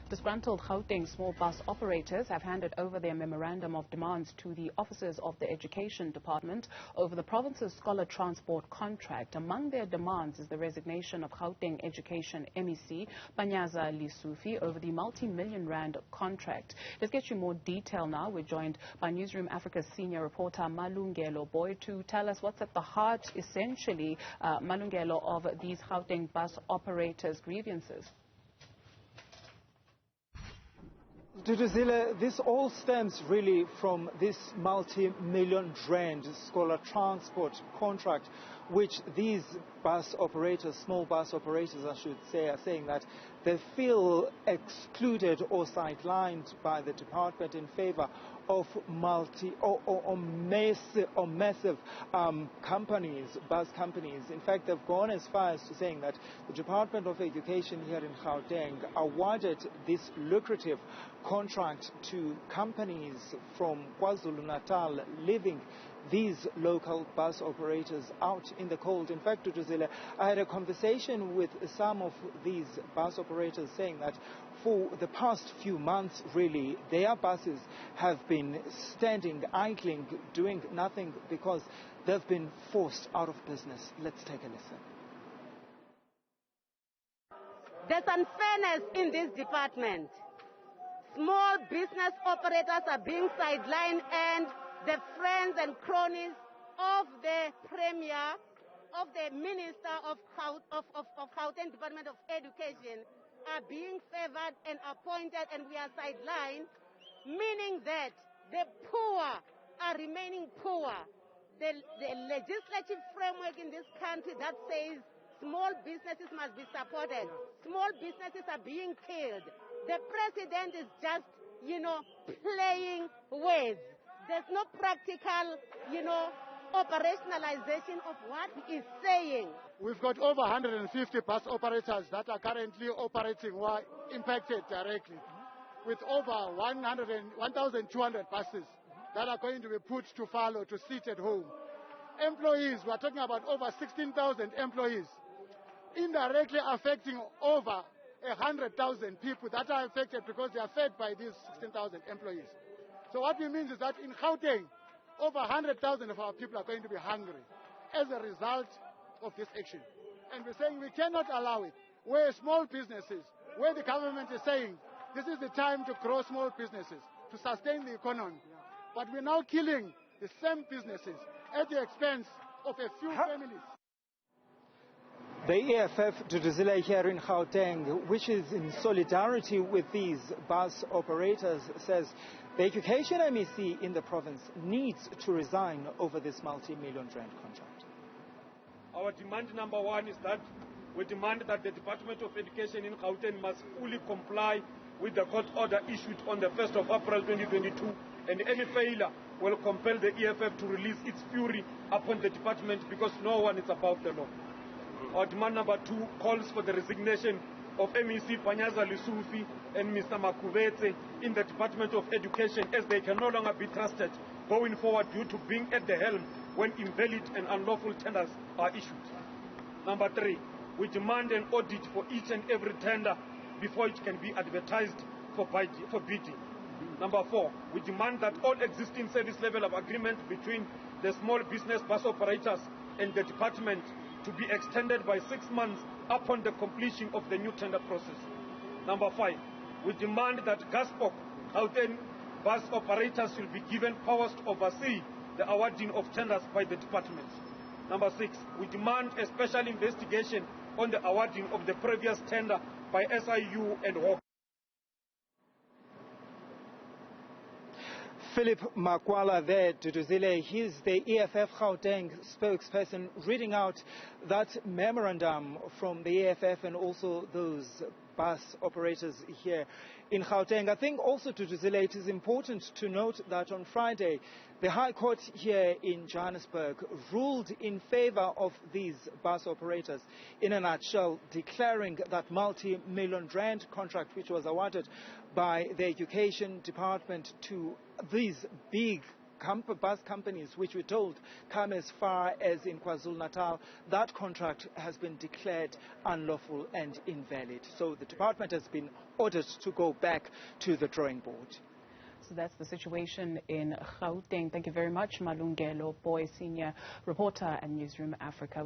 Disgruntled Gauteng small bus operators have handed over their memorandum of demands to the officers of the Education Department over the province's scholar transport contract. Among their demands is the resignation of Gauteng Education MEC Panyaza Lesufi over the multi-million rand contract. Let's get you more detail now. We're joined by Newzroom Afrika's senior reporter Malungelo Booi to tell us what's at the heart, essentially, Malungelo, of these Gauteng bus operators' grievances. This all stems really from this multi-million rand scholar transport contract, which these bus operators, small bus operators I should say, are saying that they feel excluded or sidelined by the department in favor of massive companies, bus companies. In fact, they've gone as far as to saying that the Department of Education here in Gauteng awarded this lucrative contract to companies from KwaZulu-Natal, leaving these local bus operators out in the cold. In fact, I had a conversation with some of these bus operators saying that for the past few months, really, their buses have been standing, idling, doing nothing because they've been forced out of business. Let's take a listen. There's unfairness in this department. Small business operators are being sidelined, and the friends and cronies of the Premier, of the Minister of Gauteng Department of Education are being favored and appointed, and we are sidelined, meaning that the poor are remaining poor. The legislative framework in this country that says small businesses must be supported. Small businesses are being killed. The president is just, playing words. There's no practical, operationalization of what he is saying. We've got over 150 bus operators that are currently operating who are impacted directly, with over 1,200 buses that are going to be put to fallow, to sit at home. Employees, we are talking about over 16,000 employees, indirectly affecting over 100,000 people that are affected because they are fed by these 16,000 employees. So what we mean is that in Gauteng, over 100,000 of our people are going to be hungry as a result of this action. And we're saying we cannot allow it. Where small businesses, where the government is saying this is the time to grow small businesses, to sustain the economy. But we're now killing the same businesses at the expense of a few families. The EFF here in Gauteng, which is in solidarity with these bus operators, says the Education MEC in the province needs to resign over this multi-million rand contract. Our demand number one is that we demand that the Department of Education in Gauteng must fully comply with the court order issued on the 1st of April 2022, and any failure will compel the EFF to release its fury upon the department, because no one is above the law. Our demand number two calls for the resignation of MEC Panyaza Lesufi and Mr. Makubetse in the Department of Education, as they can no longer be trusted going forward due to being at the helm when invalid and unlawful tenders are issued. Number three, we demand an audit for each and every tender before it can be advertised for bidding. Number four, we demand that all existing service level of agreement between the small business bus operators and the department to be extended by 6 months upon the completion of the new tender process. Number five, we demand that Gaspok, Gauteng bus operators will be given powers to oversee the awarding of tenders by the department. Number six, we demand a special investigation on the awarding of the previous tender by SIU and HOC. Philip Makwala there, Duduzile, he's the EFF Gauteng spokesperson, reading out that memorandum from the EFF and also those bus operators here in Gauteng. I think also, Duduzile, it is important to note that on Friday, the High Court here in Johannesburg ruled in favor of these bus operators, in a nutshell, declaring that multi-million rand contract which was awarded by the Education Department to these big bus companies, which we're told come as far as in KwaZulu-Natal, that contract has been declared unlawful and invalid. So the department has been ordered to go back to the drawing board. So that's the situation in Gauteng. Thank you very much, Malungelo, Booi, senior reporter at Newzroom Afrika.